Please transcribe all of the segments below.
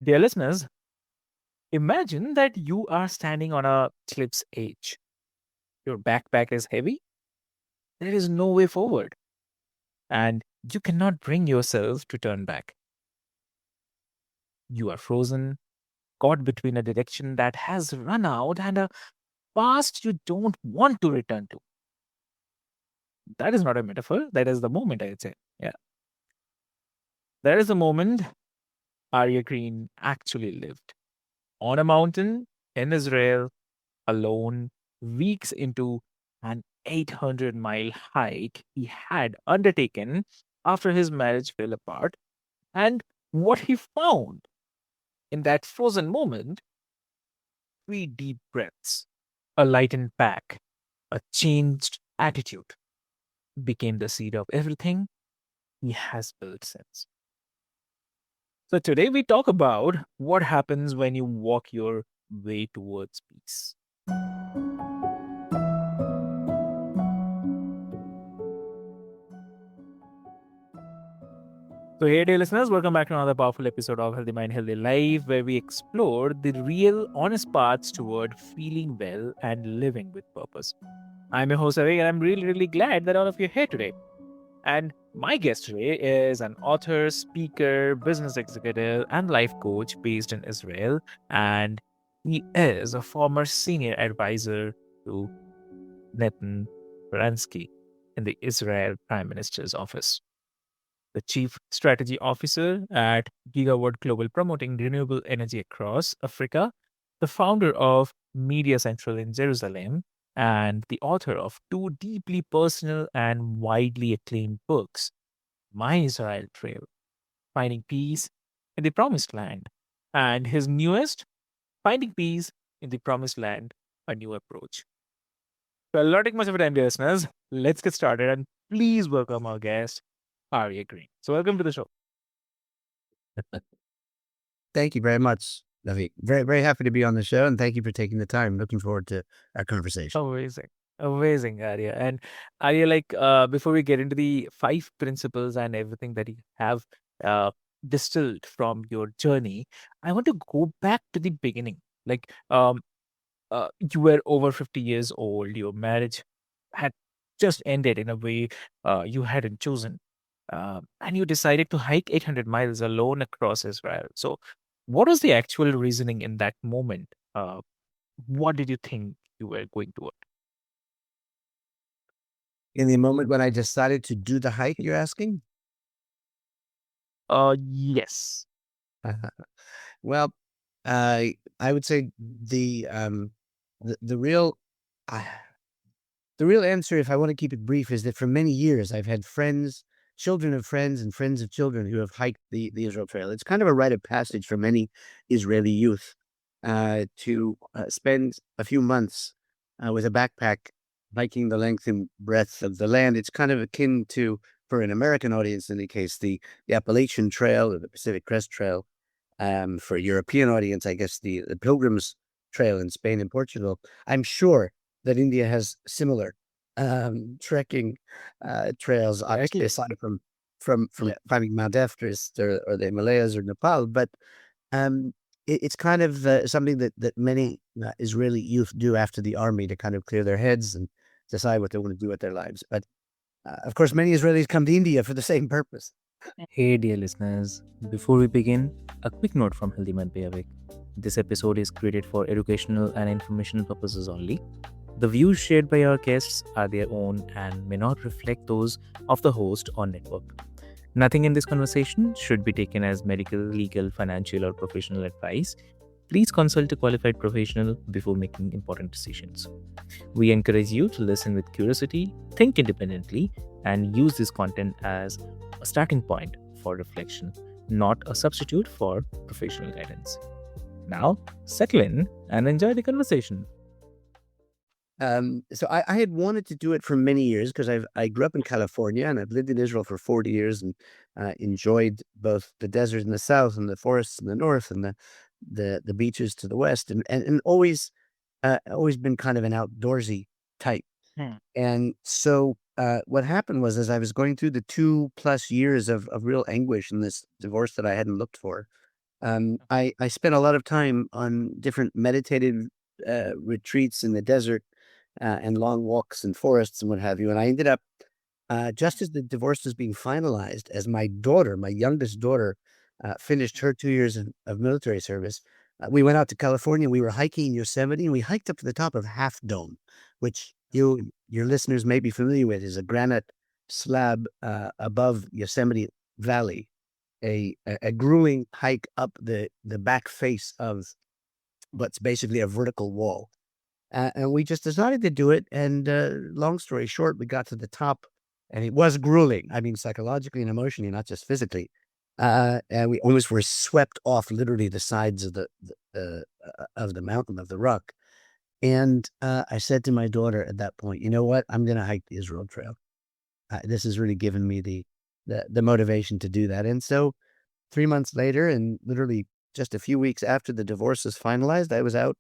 Dear listeners, imagine that you are standing on a cliff's edge. Your backpack is heavy, there is no way forward, and you cannot bring yourself to turn back. You are frozen, caught between a direction that has run out and a past you don't want to return to. That is not a metaphor, that is the moment, I'd say. Yeah. That is the moment Aryeh Green actually lived. On a mountain in Israel, alone, weeks into an 800-mile hike he had undertaken after his marriage fell apart. And what he found in that frozen moment: three deep breaths, a lightened back, a changed attitude became the seed of everything he has built since. So, today we talk about what happens when you walk your way towards peace. So, hey, dear listeners, welcome back to another powerful episode of Healthy Mind, Healthy Life, where we explore the real, honest paths toward feeling well and living with purpose. I'm your host, Aryeh, and I'm really, really glad that all of you are here today. And my guest today is an author, speaker, business executive, and life coach based in Israel. And he is a former senior advisor to Netan Baransky in the Israel Prime Minister's office, the Chief Strategy Officer at Gigawatt Global promoting renewable energy across Africa, the founder of Media Central in Jerusalem, and the author of two deeply personal and widely acclaimed books: My Israel Trail, Finding Peace in the Promised Land, and his newest, Finding Peace in the Promised Land, A New Approach. Well, not taking much of a time, dear listeners. Let's get started, and please welcome our guest, Aryeh Green. So, welcome to the show. Thank you very much, David. Very, very happy to be on the show, and thank you for taking the time. Looking forward to our conversation. Amazing. Amazing, Arya. And Arya, before we get into the five principles and everything that you have uh, distilled from your journey, I want to go back to the beginning. Like, you were over 50 years old, your marriage had just ended in a way you hadn't chosen. And you decided to hike 800 miles alone across Israel. So, what was the actual reasoning in that moment? What did you think you were going toward? In the moment when I decided to do the hike, you're asking? Yes. Well, I would say the real uh, the real answer, if I want to keep it brief, is that for many years I've had friends, children of friends, and friends of children who have hiked the Israel Trail. It's kind of a rite of passage for many Israeli youth to spend a few months with a backpack hiking the length and breadth of the land. It's kind of akin to, for an American audience, in the case, the Appalachian Trail or the Pacific Crest Trail. For a European audience, I guess the Pilgrims Trail in Spain and Portugal. I'm sure that India has similar trekking trails, obviously Exactly. aside from Yeah. climbing Mount Everest or the Himalayas or Nepal, but it's kind of something that many Israeli youth do after the army to kind of clear their heads and decide what they want to do with their lives. But of course, many Israelis come to India for the same purpose. Hey, dear listeners, before we begin, a quick note from Healthy Man Pay Awake. This episode is created for educational and informational purposes only. The views shared by our guests are their own and may not reflect those of the host or network. Nothing in this conversation should be taken as medical, legal, financial, or professional advice. Please consult a qualified professional before making important decisions. We encourage you to listen with curiosity, think independently, and use this content as a starting point for reflection, not a substitute for professional guidance. Now, settle in and enjoy the conversation. So I had wanted to do it for many years because I grew up in California and I've lived in Israel for 40 years and enjoyed both the desert in the south and the forests in the north and the beaches to the west and always been kind of an outdoorsy type. Hmm. And so what happened was as I was going through the 2+ years of real anguish in this divorce that I hadn't looked for, I spent a lot of time on different meditative retreats in the desert and long walks in forests and what have you. And I ended up just as the divorce was being finalized, as my daughter, my youngest daughter, finished her 2 years of military service. We went out to California. We were hiking in Yosemite, and we hiked up to the top of Half Dome, which your listeners may be familiar with, is a granite slab above Yosemite Valley, a grueling hike up the back face of what's basically a vertical wall. And we just decided to do it. And long story short, we got to the top, and it was grueling. I mean, psychologically and emotionally, not just physically. And we almost were swept off literally the sides of the mountain of the rock. And I said to my daughter at that point, you know what? I'm going to hike the Israel Trail. This has really given me the motivation to do that. And so 3 months later, and literally just a few weeks after the divorce was finalized, I was out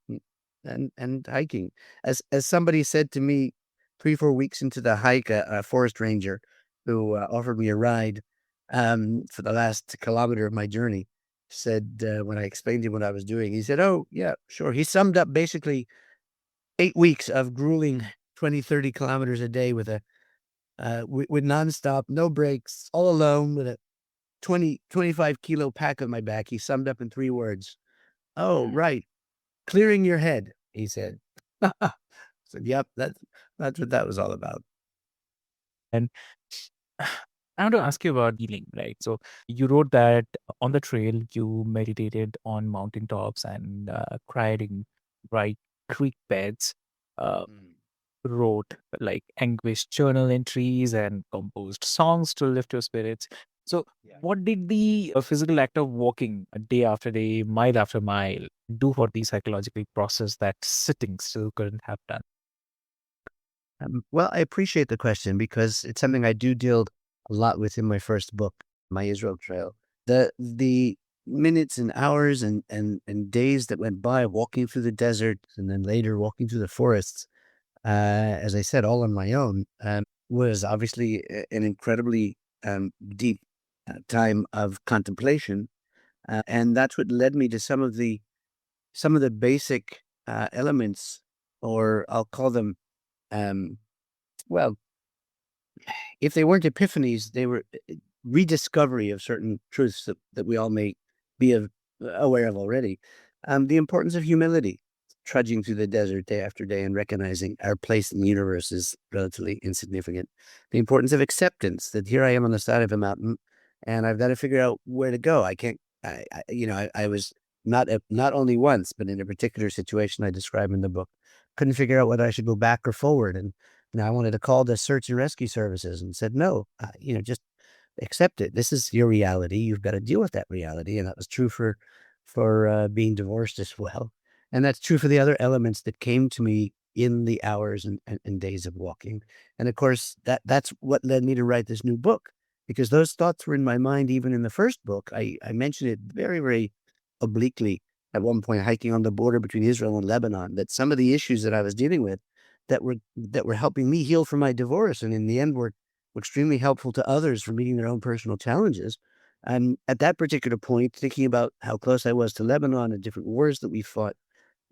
and hiking. As somebody said to me 3, 4 weeks into the hike, a forest ranger who offered me a ride for the last kilometer of my journey, said when I explained to him what I was doing, he said, "Oh yeah, sure." He summed up basically 8 weeks of grueling 20, 30 kilometers a day with nonstop, no breaks, all alone with a 25 kilo pack on my back. He summed up in 3 words. "Oh, right. Clearing your head," he said. I said, "Yep, that's what that was all about." And I want to ask you about healing, right? So you wrote that on the trail you meditated on mountaintops and cried in bright creek beds, uh, Mm. wrote like anguished journal entries and composed songs to lift your spirits. So Yeah. what did the physical act of walking day after day, mile after mile, do for the psychological process that sitting still couldn't have done? Well, I appreciate the question because it's something I do deal a lot with in my first book, My Israel Trail. The minutes and hours and days that went by walking through the desert and then later walking through the forests, as I said, all on my own, was obviously an incredibly deep time of contemplation, and that's what led me to some of the basic elements, or I'll call them, um, well, if they weren't epiphanies, they were rediscovery of certain truths that we all may be aware of already. The importance of humility, trudging through the desert day after day and recognizing our place in the universe is relatively insignificant. The importance of acceptance, that here I am on the side of a mountain and I've got to figure out where to go. I can't, I was not only once, but in a particular situation I describe in the book, couldn't figure out whether I should go back or forward. And I wanted to call the search and rescue services and said, no, just accept it. This is your reality. You've got to deal with that reality. And that was true for being divorced as well. And that's true for the other elements that came to me in the hours and days of walking. And of course, that's what led me to write this new book, because those thoughts were in my mind even in the first book. I mentioned it very, very obliquely at one point, hiking on the border between Israel and Lebanon, that some of the issues that I was dealing with that were helping me heal from my divorce, and in the end were extremely helpful to others for meeting their own personal challenges. And at that particular point, thinking about how close I was to Lebanon and different wars that we fought,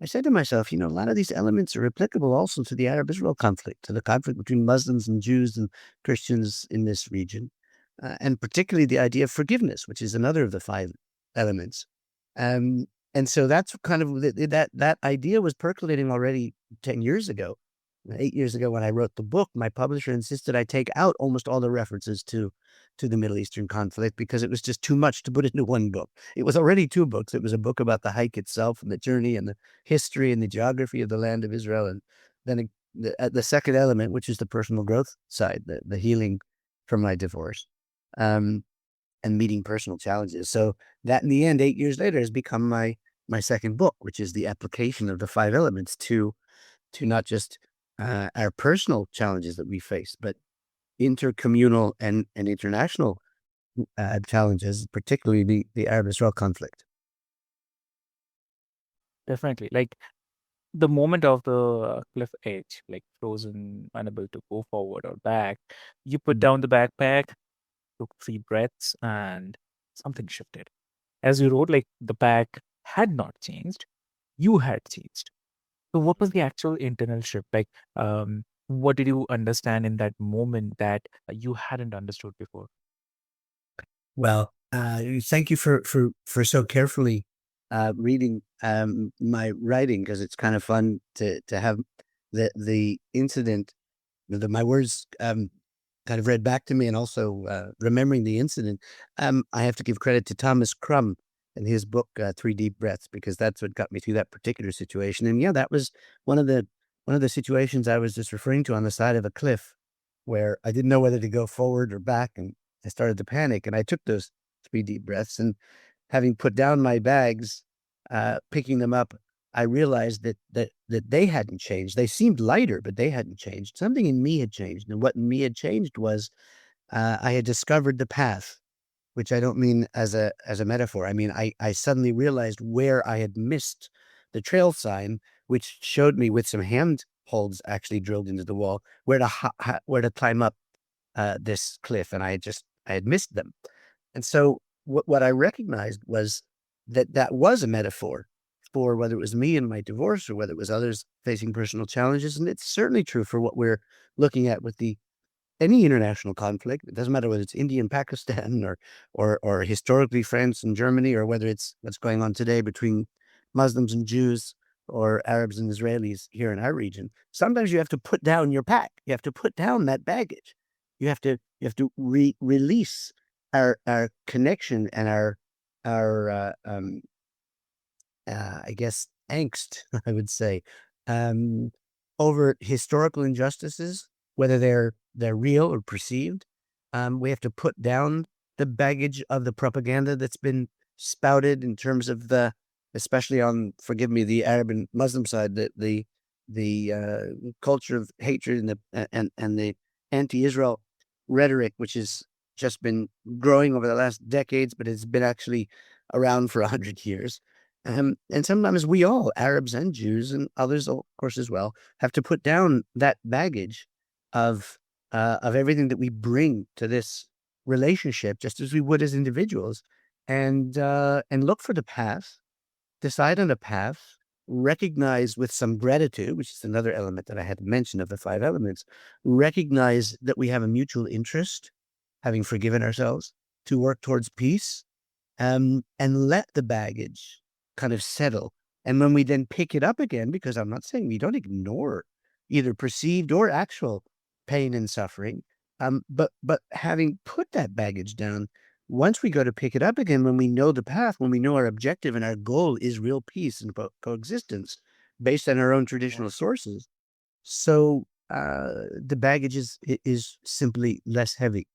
I said to myself, a lot of these elements are applicable also to the Arab-Israel conflict, to the conflict between Muslims and Jews and Christians in this region, and particularly the idea of forgiveness, which is another of the five elements. Um, and so that's kind of that idea was percolating already 10 years ago. 8 years ago, when I wrote the book, my publisher insisted I take out almost all the references to the Middle Eastern conflict because it was just too much to put into one book. It was already two books. It was a book about the hike itself and the journey and the history and the geography of the land of Israel, and then the second element, which is the personal growth side, the healing from my divorce, um, and meeting personal challenges. So that, in the end, 8 years later, has become my second book, which is the application of the five elements to not just our personal challenges that we face, but intercommunal and international challenges, particularly the Arab-Israel conflict. Definitely. Like the moment of the cliff edge, like frozen, unable to go forward or back, you put Mm. down the backpack, took 3 breaths, and something shifted. As you wrote, like the pack had not changed, you had changed. So, what was the actual internal shift? Like, what did you understand in that moment that you hadn't understood before? Well, thank you for so carefully reading my writing, because it's kind of fun to have the incident, my words kind of read back to me, and also remembering the incident. I have to give credit to Thomas Crumb and his book, Three Deep Breaths, because that's what got me through that particular situation. And yeah, that was one of the one of the situations I was just referring to, on the side of a cliff, where I didn't know whether to go forward or back, and I started to panic. And I took those three deep breaths, and having put down my bags, picking them up, I realized that they hadn't changed. They seemed lighter, but they hadn't changed. Something in me had changed, and what in me had changed was I had discovered the path, which I don't mean as a metaphor. I mean I suddenly realized where I had missed the trail sign, which showed me, with some handholds actually drilled into the wall, where to where to climb up this cliff, and I had missed them. And so what I recognized was that that was a metaphor for whether it was me and my divorce, or whether it was others facing personal challenges. And it's certainly true for what we're looking at with the any international conflict. It doesn't matter whether it's India and Pakistan, or historically France and Germany, or whether it's what's going on today between Muslims and Jews, or Arabs and Israelis here in our region. Sometimes you have to put down your pack. You have to put down that baggage. You have to release our connection, and our I guess, angst, I would say, um, over historical injustices, whether they're real or perceived. We have to put down the baggage of the propaganda that's been spouted, in terms of especially on, forgive me, the Arab and Muslim side, the culture of hatred, and the anti-Israel rhetoric, which has just been growing over the last decades, but it's been actually around for 100 years. And sometimes we all, Arabs and Jews and others, of course, as well, have to put down that baggage of of everything that we bring to this relationship, just as we would as individuals, and look for the path, decide on a path, recognize with some gratitude, which is another element that I had mentioned of the five elements, recognize that we have a mutual interest, having forgiven ourselves, to work towards peace, and let the baggage kind of settle. And when we then pick it up again, because I'm not saying we don't ignore either perceived or actual pain and suffering, but having put that baggage down, once we go to pick it up again, when we know the path, when we know our objective and our goal is real peace and coexistence based on our own traditional sources, so the baggage is simply less heavy.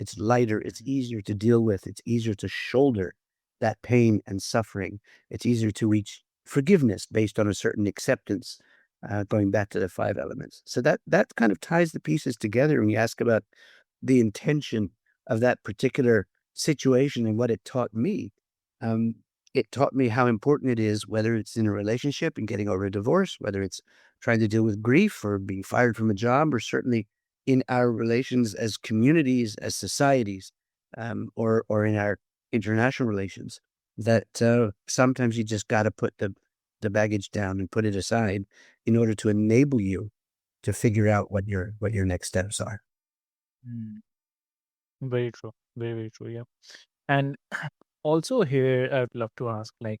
It's lighter, it's easier to deal with, it's easier to shoulder that pain and suffering. It's easier to reach forgiveness based on a certain acceptance, going back to the five elements. So that kind of ties the pieces together when you ask about the intention of that particular situation and what it taught me. Um, it taught me how important it is, whether it's in a relationship and getting over a divorce, whether it's trying to deal with grief or being fired from a job, or certainly in our relations as communities, as societies, or in our international relations, that sometimes you just got to put the baggage down and put it aside, in order to enable you to figure out what your next steps are. Mm, very true. Very, very true. Yeah. And also here, I'd love to ask, like,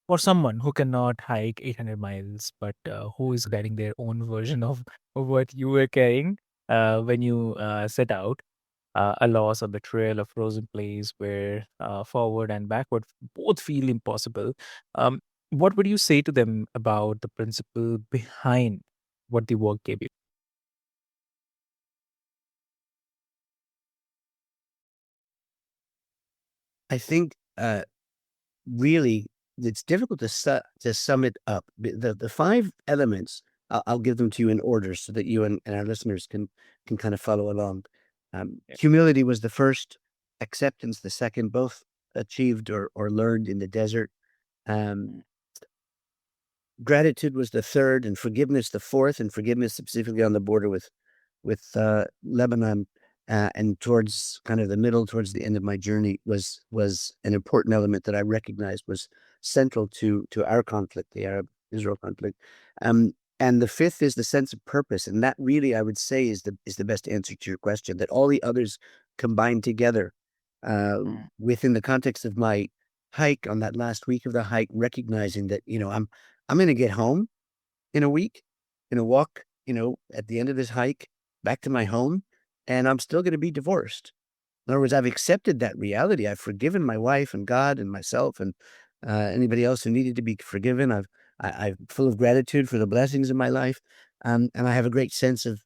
for someone who cannot hike 800 miles, but who is carrying their own version of what you were carrying when you set out, a loss, a betrayal, a frozen place where forward and backward both feel impossible. Um, what would you say to them about the principle behind what the work gave you? I think really, it's difficult to sum it up. The five elements, I'll give them to you in order, so that you and our listeners can kind of follow along. Yeah. Humility was the first, acceptance the second, both achieved or learned in the desert. Um, Mm, Gratitude was the third, and forgiveness the fourth, and forgiveness specifically on the border with Lebanon. and towards kind of the middle, towards the end of my journey, was an important element that I recognized was central to our conflict, the Arab-Israel conflict. Um, and the fifth is the sense of purpose, and that really, I would say, is the best answer to your question. That all the others combined together, uh, Mm. within the context of my hike on that last week of the hike, recognizing that I'm going to get home in a week, in a walk, at the end of this hike back to my home, and I'm still going to be divorced. In other words, I've accepted that reality. I've forgiven my wife and God and myself and anybody else who needed to be forgiven. I'm full of gratitude for the blessings in my life, and I have a great sense of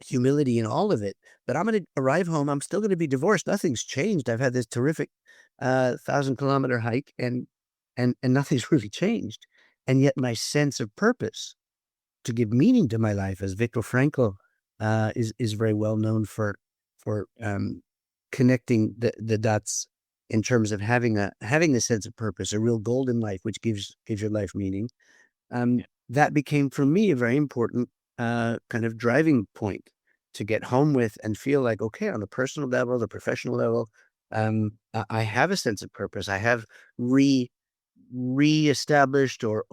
humility in all of it. But I'm going to arrive home. I'm still going to be divorced. Nothing's changed. I've had this terrific 1,000-kilometer hike, and nothing's really changed. And yet, my sense of purpose to give meaning to my life, as Viktor Frankl is very well known for connecting the dots in terms of having a sense of purpose, a real goal in life, which gives your life meaning. Yeah. That became for me a very important kind of driving point to get home with and feel like, okay, on the personal level, the professional level, I have a sense of purpose. I have re reestablished or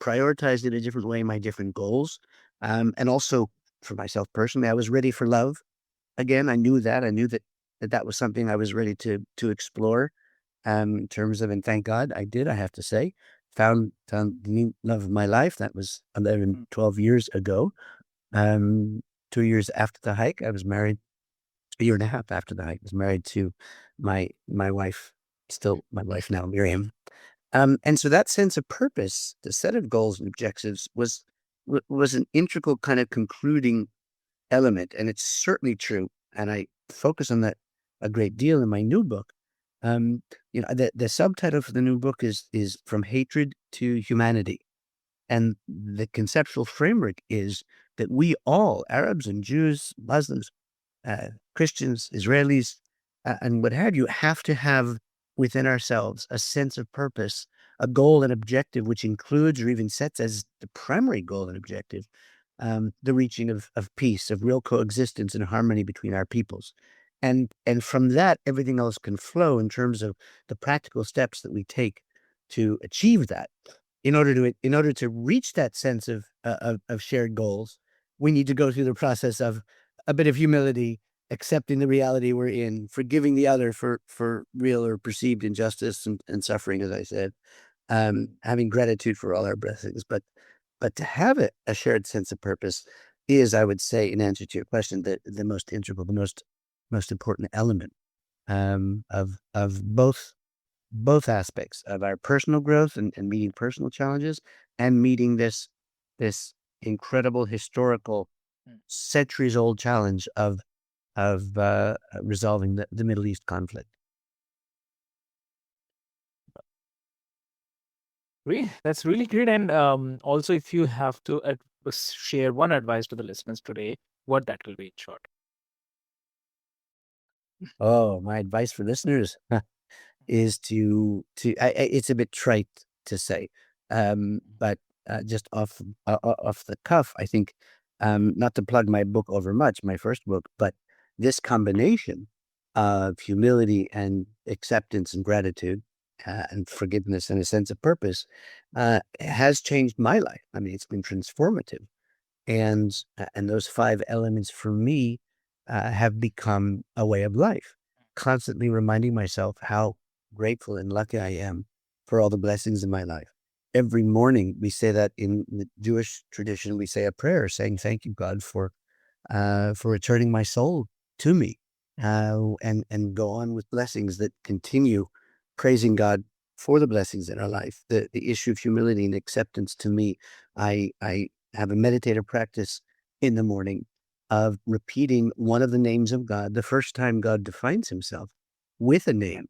prioritized in a different way my different goals. And also for myself personally, I was ready for love. Again, I knew that. I knew that was something I was ready to explore, in terms of, and thank God I did, I have to say, found the new love of my life. That was 11, Mm. 12 years ago. Um, 2 years after the hike, I was married. A year and a half after the hike, I was married to my wife, still my wife now, Miriam. And so that sense of purpose, the set of goals and objectives was an integral kind of concluding element, and it's certainly true. And I focus on that a great deal in my new book. The subtitle for the new book is From Hatred to Humanity. And the conceptual framework is that we all, Arabs and Jews, Muslims, Christians, Israelis, and what have to have within ourselves a sense of purpose, a goal and objective, which includes or even sets as the primary goal and objective, the reaching of peace, of real coexistence and harmony between our peoples. And from that, everything else can flow in terms of the practical steps that we take to achieve that. In order to reach that sense of shared goals, we need to go through the process of a bit of humility, accepting the reality we're in, forgiving the other for real or perceived injustice and suffering, as I said, having gratitude for all our blessings. But to have a shared sense of purpose is, I would say, in answer to your question, the most integral, the most important element, of both aspects of our personal growth and meeting personal challenges and meeting this incredible historical Mm. centuries old challenge of resolving the Middle East conflict. Great. That's really great. And also, if you have to share one advice to the listeners today, what that will be in short. Oh, my advice for listeners is it's a bit trite to say, but just off the cuff, I think, not to plug my book over much, my first book, but this combination of humility and acceptance and gratitude, and forgiveness and a sense of purpose, has changed my life. I mean, it's been transformative. And those 5 elements for me, have become a way of life, constantly reminding myself how grateful and lucky I am for all the blessings in my life. Every morning, we say that in the Jewish tradition, we say a prayer saying, "Thank you, God, for returning my soul to me," and go on with blessings that continue praising God for the blessings in our life. The issue of humility and acceptance to me, I have a meditative practice in the morning of repeating one of the names of God. The first time God defines himself with a name,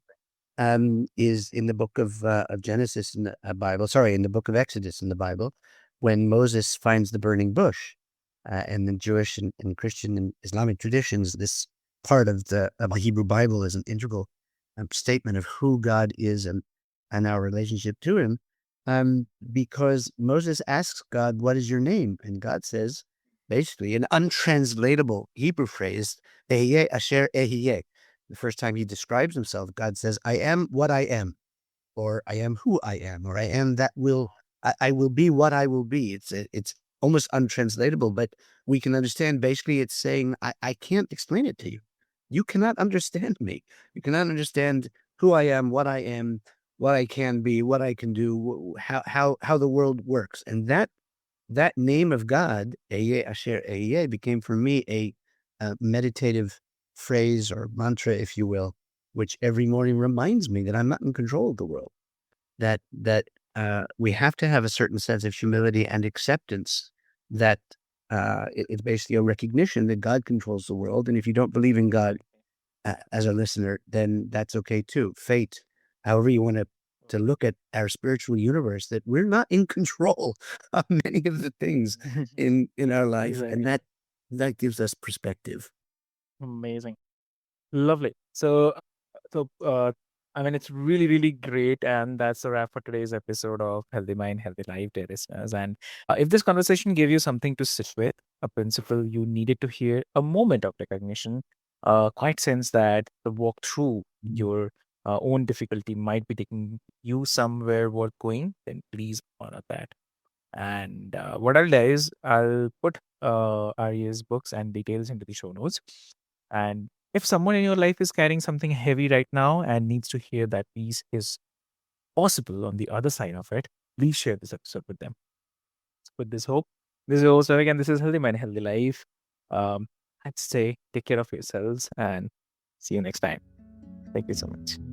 is in the book of Genesis in the Bible. Sorry, in the book of Exodus in the Bible, when Moses finds the burning bush, and the Jewish and Christian and Islamic traditions, this part of the Hebrew Bible is an integral statement of who God is and our relationship to Him. Because Moses asks God, "What is your name?" And God says, basically an untranslatable Hebrew phrase, Ehyeh asher ehyeh. The first time he describes himself, God says, I am what I am, or I am who I am, or I am that will, I will be what I will be. It's almost untranslatable, but we can understand basically it's saying, I can't explain it to you. You cannot understand me. You cannot understand who I am, what I can be, what I can do, how the world works. And that name of God, Ehyeh Asher Ehyeh, became for me a meditative phrase or mantra, if you will, which every morning reminds me that I'm not in control of the world. That we have to have a certain sense of humility and acceptance. That it's basically a recognition that God controls the world, and if you don't believe in God as a listener, then that's okay too. Fate, however you want to look at our spiritual universe, that we're not in control of many of the things in our life, and Exactly. that gives us perspective. Amazing. Lovely. So, I mean, it's really, really great. And that's a wrap for today's episode of Healthy Mind, Healthy Life, dear listeners. And if this conversation gave you something to sit with, a principle you needed to hear, a moment of recognition, quite sense that the walk through your own difficulty might be taking you somewhere worth going, then please honor that. And what I'll do is I'll put Aryeh's books and details into the show notes. And if someone in your life is carrying something heavy right now and needs to hear that peace is possible on the other side of it, please share this episode with them. With this hope, this is your host, Vivek, and this is Healthy Mind, Healthy Life. I'd say take care of yourselves and see you next time. Thank you so much.